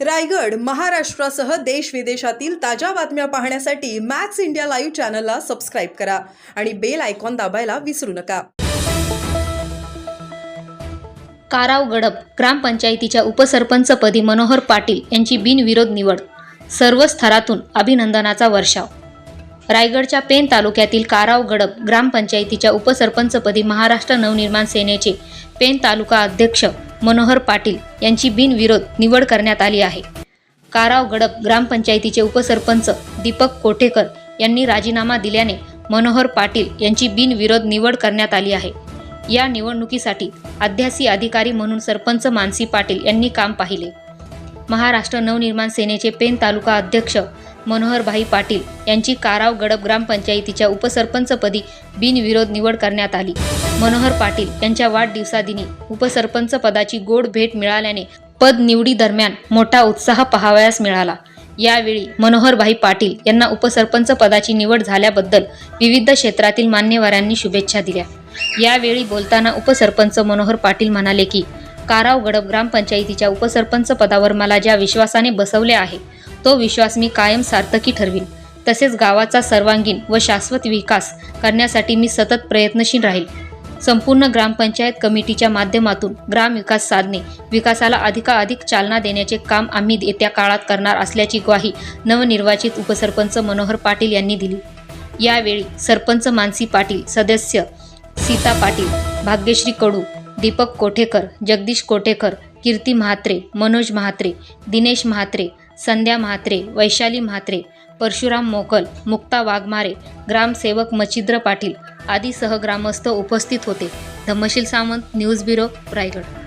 रायगड महाराष्ट्रासह देश विदेशातील ताज्या बातम्या पाहण्यासाठी मॅक्स इंडिया लाईव्ह चॅनलला सबस्क्राईब करा आणि बेल आयकॉन दाबायला विसरू नका. काराव गडप ग्रामपंचायतीच्या उपसरपंचपदी मनोहर पाटील यांची बिनविरोध निवड. सर्व स्तरातून अभिनंदनाचा वर्षाव. रायगडच्या पेण तालुक्यातील काराव गडप ग्रामपंचायतीच्या उपसरपंचपदी महाराष्ट्र नवनिर्माण सेनेचे पेण तालुका अध्यक्ष मनोहर पाटील यांची बिनविरोध निवड करण्यात आली आहे. काराव गडप ग्रामपंचायतीचे उपसरपंच दीपक कोठेकर यांनी राजीनामा दिल्याने मनोहर पाटील यांची बिनविरोध निवड करण्यात आली आहे. या निवडणुकीसाठी अध्यासी अधिकारी म्हणून सरपंच मानसी पाटील यांनी काम पाहिले. महाराष्ट्र नवनिर्माण सेनेचे पेण तालुका अध्यक्ष मनोहरभाई पाटील यांची काराव गडप ग्रामपंचायतीच्या उपसरपंचपदी बिनविरोध निवड करण्यात आली. मनोहर पाटील यांच्या वाढदिवसादिनी उपसरपंच पदाची गोड भेट मिळाल्याने पद निवडी दरम्यान मोठा उत्साह पाहावयास मिळाला. यावेळी मनोहरभाई पाटील यांना उपसरपंच पदाची निवड झाल्याबद्दल विविध क्षेत्रातील मान्यवरांनी शुभेच्छा दिल्या. यावेळी बोलताना उपसरपंच मनोहर पाटील म्हणाले की काराव गडप ग्रामपंचायतीच्या उपसरपंच पदावर मला ज्या विश्वासाने बसवले आहे तो विश्वास मी कायम सार्थकी ठरवीन. तसेच गावाचा सर्वांगीण व शाश्वत विकास करण्यासाठी मी सतत प्रयत्नशील राहील. संपूर्ण ग्रामपंचायत कमिटीच्या माध्यमातून ग्रामविकास साधने विकासाला अधिकाधिक चालना देण्याचे काम आम्ही येत्या काळात करणार असल्याची ग्वाही नवनिर्वाचित उपसरपंच मनोहर पाटील यांनी दिली. यावेळी सरपंच मानसी पाटील, सदस्य सीता पाटील, भाग्यश्री कडू, दीपक कोठेकर, जगदीश कोठेकर, कीर्ती म्हात्रे, मनोज म्हात्रे, दिनेश म्हात्रे, संध्या म्हात्रे, वैशाली म्हात्रे, परशुराम मोकल, मुक्ता वाघमारे, ग्रामसेवक मच्छिंद्र पाटील आदीसह ग्रामस्थ उपस्थित होते. Dhammasheel Samant, news bureau, Raigad.